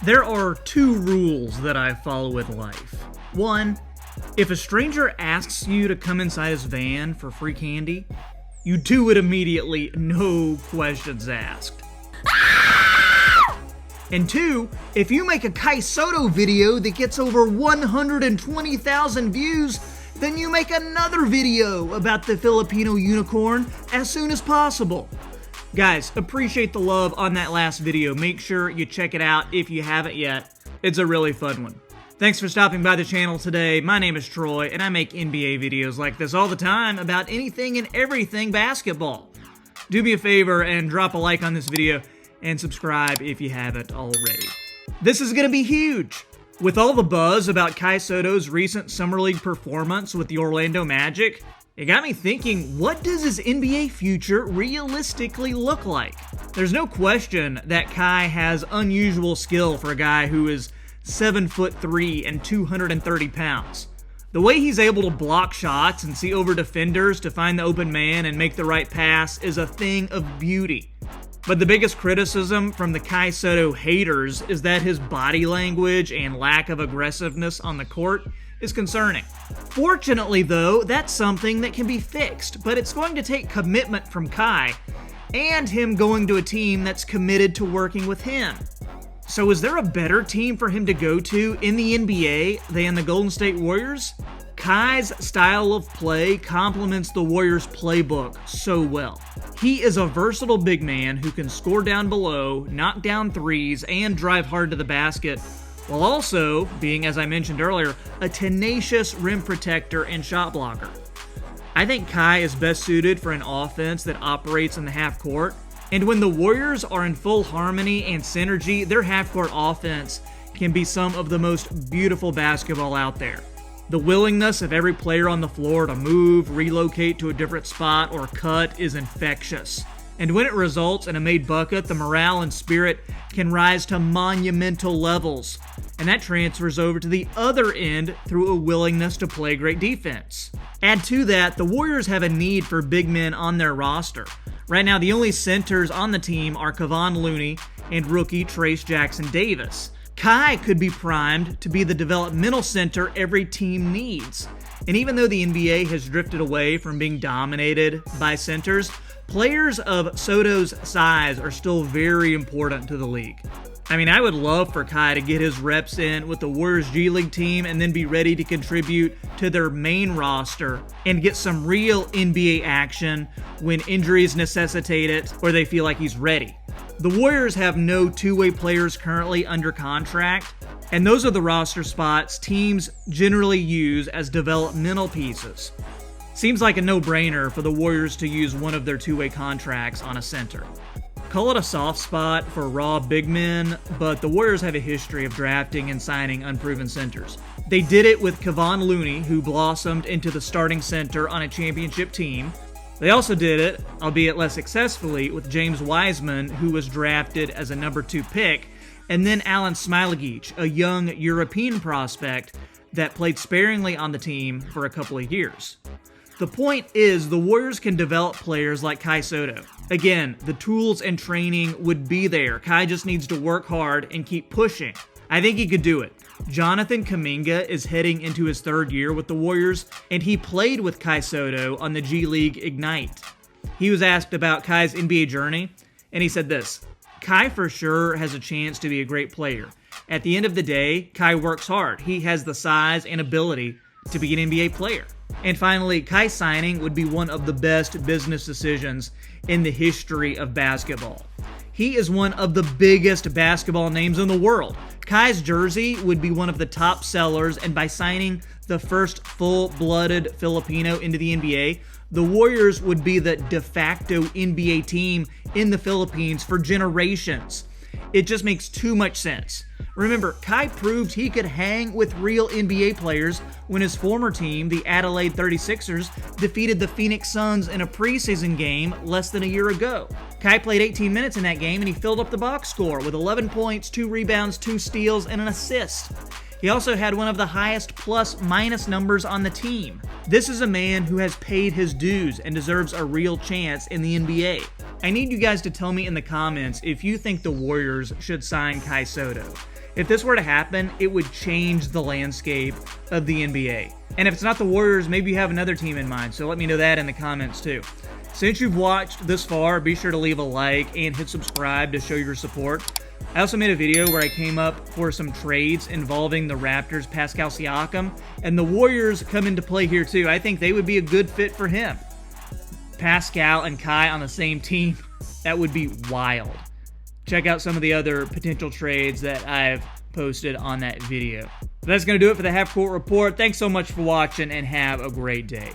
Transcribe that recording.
There are two rules that I follow in life. One, if a stranger asks you to come inside his van for free candy, you do it immediately, no questions asked. And two, if you make a Soto video that gets over 120,000 views, then you make another video about the Filipino unicorn as soon as possible. Guys, appreciate the love on that last video. Make sure you check it out if you haven't yet. It's a really fun one. Thanks for stopping by the channel today. My name is Troy, and I make NBA videos like this all the time about anything and everything basketball. Do me a favor and drop a like on this video and subscribe if you haven't already. This is going to be huge. With all the buzz about Soto's recent Summer League performance with the Orlando Magic, it got me thinking, what does his NBA future realistically look like? There's no question that Kai has unusual skill for a guy who is 7'3" and 230 pounds. The way he's able to block shots and see over defenders to find the open man and make the right pass is a thing of beauty. But the biggest criticism from the Soto haters is that his body language and lack of aggressiveness on the court is concerning. Fortunately, though, that's something that can be fixed, but it's going to take commitment from Kai and him going to a team that's committed to working with him. So is there a better team for him to go to in the NBA than the Golden State Warriors? Kai's style of play complements the Warriors' playbook so well. He is a versatile big man who can score down below, knock down threes, and drive hard to the basket, while also being, as I mentioned earlier, a tenacious rim protector and shot blocker. I think Kai is best suited for an offense that operates in the half court, and when the Warriors are in full harmony and synergy, their half court offense can be some of the most beautiful basketball out there. The willingness of every player on the floor to move, relocate to a different spot, or cut is infectious. And when it results in a made bucket, the morale and spirit can rise to monumental levels. And that transfers over to the other end through a willingness to play great defense. Add to that, the Warriors have a need for big men on their roster. Right now, the only centers on the team are Kevon Looney and rookie Trayce Jackson-Davis. Kai could be primed to be the developmental center every team needs. And even though the NBA has drifted away from being dominated by centers, players of Soto's size are still very important to the league. I mean, I would love for Kai to get his reps in with the Warriors G League team and then be ready to contribute to their main roster and get some real NBA action when injuries necessitate it or they feel like he's ready. The Warriors have no two-way players currently under contract, and those are the roster spots teams generally use as developmental pieces. Seems like a no-brainer for the Warriors to use one of their two-way contracts on a center. Call it a soft spot for raw big men, but the Warriors have a history of drafting and signing unproven centers. They did it with Kevon Looney, who blossomed into the starting center on a championship team. They also did it, albeit less successfully, with James Wiseman, who was drafted as a number 2 pick, and then Alen Smailagic, a young European prospect that played sparingly on the team for a couple of years. The point is, the Warriors can develop players like Soto. Again, the tools and training would be there. Kai just needs to work hard and keep pushing. I think he could do it. Jonathan Kuminga is heading into his 3rd year with the Warriors, and he played with Soto on the G League Ignite. He was asked about Kai's NBA journey, and he said this: Kai for sure has a chance to be a great player. At the end of the day, Kai works hard. He has the size and ability to be an NBA player. And finally, Kai signing would be one of the best business decisions in the history of basketball. He is one of the biggest basketball names in the world. Kai's jersey would be one of the top sellers, and by signing the first full-blooded Filipino into the NBA, the Warriors would be the de facto NBA team in the Philippines for generations. It just makes too much sense. Remember, Kai proved he could hang with real NBA players when his former team, the Adelaide 36ers, defeated the Phoenix Suns in a preseason game less than a year ago. Kai played 18 minutes in that game and he filled up the box score with 11 points, 2 rebounds, 2 steals, and an assist. He also had one of the highest plus-minus numbers on the team. This is a man who has paid his dues and deserves a real chance in the NBA. I need you guys to tell me in the comments if you think the Warriors should sign Soto. If this were to happen, it would change the landscape of the NBA. And if it's not the Warriors, maybe you have another team in mind, so let me know that in the comments too. Since you've watched this far, be sure to leave a like and hit subscribe to show your support. I also made a video where I came up for some trades involving the Raptors' Pascal Siakam, and the Warriors come into play here too. I think they would be a good fit for him. Pascal and Kai on the same team, that would be wild. Check out some of the other potential trades that I've posted on that video. That's going to do it for the Half Court Report. Thanks so much for watching and have a great day.